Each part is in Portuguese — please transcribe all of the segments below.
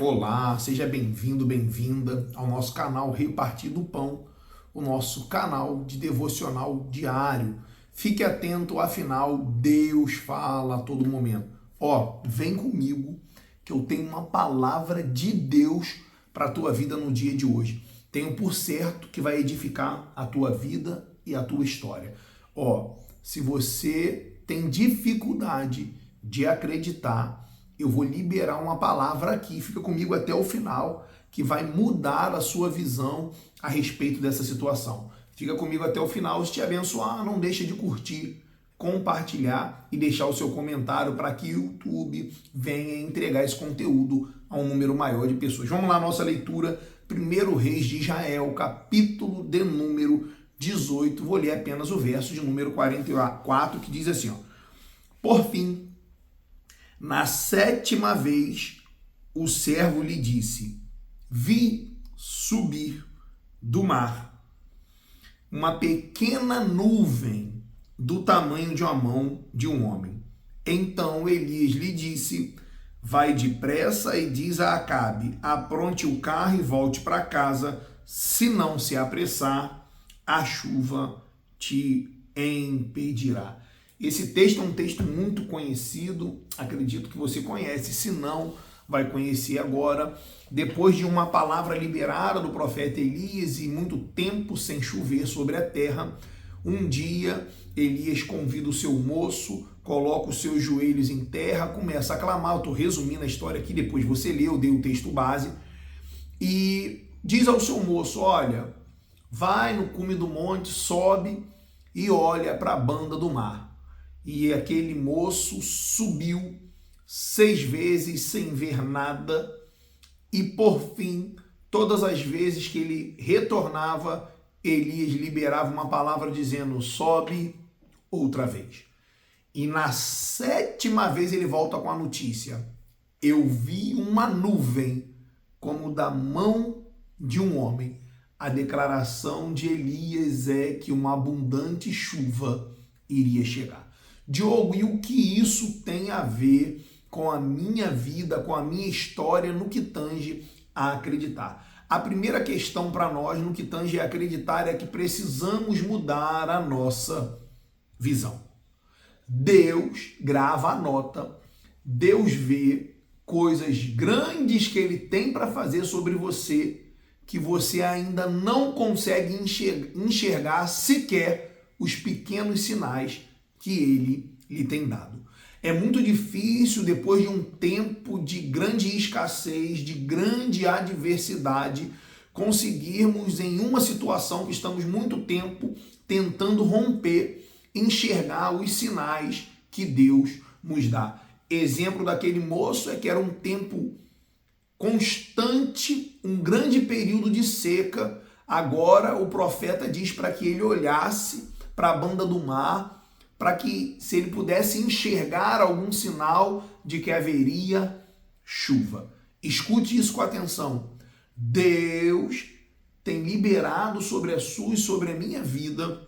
Olá, seja bem-vindo, bem-vinda ao nosso canal Repartir do Pão, o nosso canal de devocional diário. Fique atento, afinal, Deus fala a todo momento. Vem comigo que eu tenho uma palavra de Deus para a tua vida no dia de hoje. Tenho por certo que vai edificar a tua vida e a tua história. Se você tem dificuldade de acreditar, eu vou liberar uma palavra aqui, fica comigo até o final, que vai mudar a sua visão a respeito dessa situação. Fica comigo até o final, se te abençoar, não deixa de curtir, compartilhar e deixar o seu comentário para que o YouTube venha entregar esse conteúdo a um número maior de pessoas. Vamos lá, nossa leitura, 1 Reis de Israel, capítulo de número 18, vou ler apenas o verso de número 44, que diz assim, Por fim, na 7ª vez, o servo lhe disse, vi subir do mar uma pequena nuvem do tamanho de uma mão de um homem. Então Elias lhe disse, vai depressa e diz a Acabe, apronte o carro e volte para casa, se não se apressar, a chuva te impedirá. Esse texto é um texto muito conhecido, acredito que você conhece, se não, vai conhecer agora. Depois de uma palavra liberada do profeta Elias e muito tempo sem chover sobre a terra, um dia Elias convida o seu moço, coloca os seus joelhos em terra, começa a clamar. Eu estou resumindo a história aqui, depois você lê, eu dei o texto base, e diz ao seu moço, olha, vai no cume do monte, sobe e olha para a banda do mar. E aquele moço subiu 6 vezes sem ver nada e, por fim, todas as vezes que ele retornava, Elias liberava uma palavra dizendo, sobe outra vez. E na 7ª vez ele volta com a notícia, eu vi uma nuvem como da mão de um homem. A declaração de Elias é que uma abundante chuva iria chegar. Diogo, e o que isso tem a ver com a minha vida, com a minha história no que tange a acreditar? A primeira questão para nós no que tange a acreditar é que precisamos mudar a nossa visão. Deus grava a nota, Deus vê coisas grandes que Ele tem para fazer sobre você que você ainda não consegue enxergar sequer os pequenos sinais que Ele lhe tem dado. É muito difícil, depois de um tempo de grande escassez, de grande adversidade, conseguirmos em uma situação que estamos muito tempo tentando romper, enxergar os sinais que Deus nos dá. Exemplo daquele moço é que era um tempo constante, um grande período de seca. Agora o profeta diz para que ele olhasse para a banda do mar, para que se ele pudesse enxergar algum sinal de que haveria chuva. Escute isso com atenção. Deus tem liberado sobre a sua e sobre a minha vida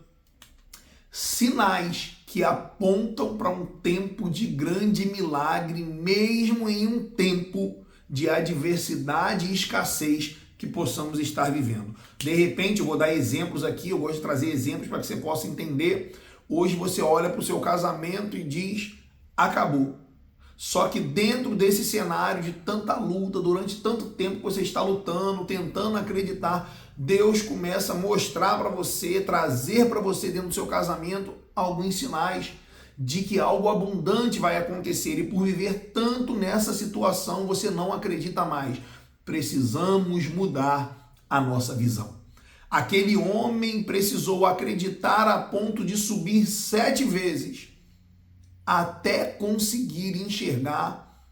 sinais que apontam para um tempo de grande milagre, mesmo em um tempo de adversidade e escassez que possamos estar vivendo. De repente, eu vou dar exemplos aqui, eu gosto de trazer exemplos para que você possa entender. Hoje você olha para o seu casamento e diz, acabou. Só que dentro desse cenário de tanta luta, durante tanto tempo que você está lutando, tentando acreditar, Deus começa a mostrar para você, trazer para você dentro do seu casamento alguns sinais de que algo abundante vai acontecer. E por viver tanto nessa situação, você não acredita mais. Precisamos mudar a nossa visão. Aquele homem precisou acreditar a ponto de subir 7 vezes até conseguir enxergar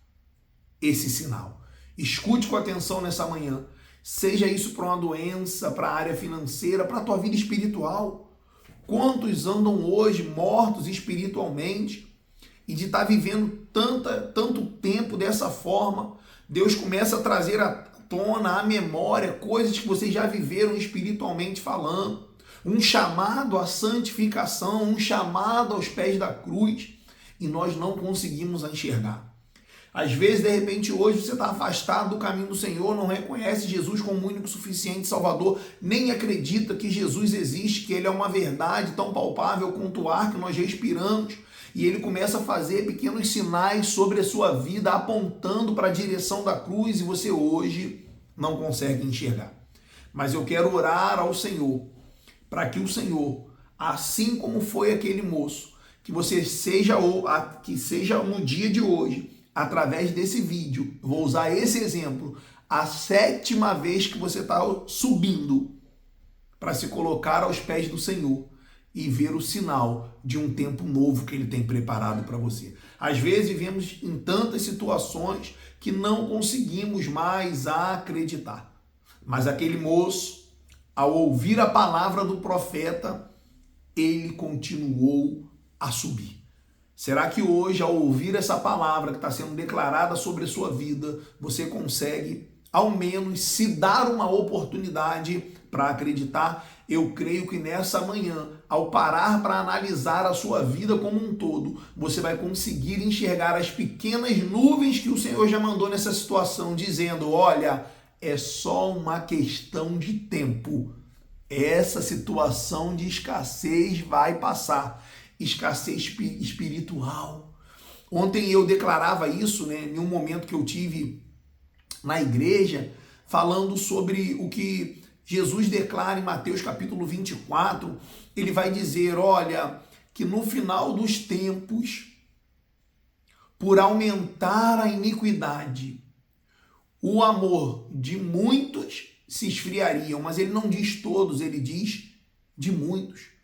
esse sinal. Escute com atenção nessa manhã. Seja isso para uma doença, para a área financeira, para a tua vida espiritual. Quantos andam hoje mortos espiritualmente e de estar vivendo tanto tempo dessa forma? Deus começa a trazer à tona, à memória, coisas que vocês já viveram espiritualmente falando. Um chamado à santificação, um chamado aos pés da cruz, e nós não conseguimos enxergar. Às vezes, de repente, hoje você está afastado do caminho do Senhor, não reconhece Jesus como único, suficiente Salvador, nem acredita que Jesus existe, que Ele é uma verdade tão palpável quanto o ar que nós respiramos, e Ele começa a fazer pequenos sinais sobre a sua vida, apontando para a direção da cruz, e você hoje não consegue enxergar. Mas eu quero orar ao Senhor, para que o Senhor, assim como foi aquele moço, que você seja no dia de hoje, através desse vídeo, vou usar esse exemplo, a 7ª vez que você está subindo para se colocar aos pés do Senhor e ver o sinal de um tempo novo que Ele tem preparado para você. Às vezes vivemos em tantas situações que não conseguimos mais acreditar. Mas aquele moço, ao ouvir a palavra do profeta, ele continuou a subir. Será que hoje, ao ouvir essa palavra que está sendo declarada sobre a sua vida, você consegue, ao menos, se dar uma oportunidade para acreditar? Eu creio que nessa manhã, ao parar para analisar a sua vida como um todo, você vai conseguir enxergar as pequenas nuvens que o Senhor já mandou nessa situação, dizendo, olha, é só uma questão de tempo. Essa situação de escassez vai passar. Escassez espiritual. Ontem eu declarava isso, em um momento que eu tive na igreja, falando sobre o que Jesus declara em Mateus capítulo 24. Ele vai dizer, olha, que no final dos tempos, por aumentar a iniquidade, o amor de muitos se esfriaria, mas ele não diz todos, ele diz de muitos.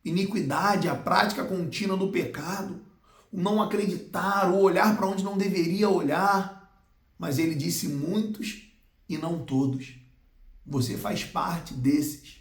Iniquidade, a prática contínua do pecado, o não acreditar, o olhar para onde não deveria olhar. Mas ele disse muitos e não todos. Você faz parte desses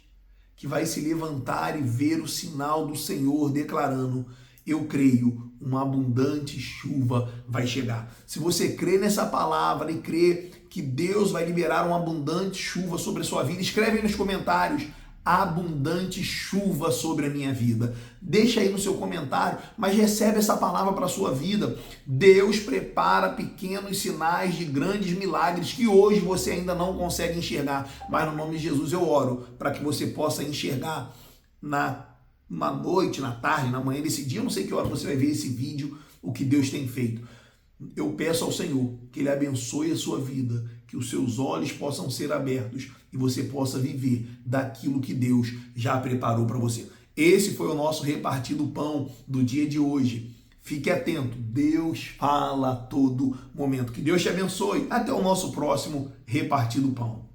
que vai se levantar e ver o sinal do Senhor declarando, eu creio, uma abundante chuva vai chegar. Se você crê nessa palavra e crê que Deus vai liberar uma abundante chuva sobre a sua vida, escreve aí nos comentários, abundante chuva sobre a minha vida. Deixa aí no seu comentário, mas recebe essa palavra para a sua vida. Deus prepara pequenos sinais de grandes milagres que hoje você ainda não consegue enxergar, mas no nome de Jesus eu oro para que você possa enxergar na noite, na tarde, na manhã desse dia. Eu não sei que hora você vai ver esse vídeo, o que Deus tem feito. Eu peço ao Senhor que Ele abençoe a sua vida, que os seus olhos possam ser abertos e você possa viver daquilo que Deus já preparou para você. Esse foi o nosso Repartido Pão do dia de hoje. Fique atento, Deus fala a todo momento. Que Deus te abençoe. Até o nosso próximo Repartido Pão.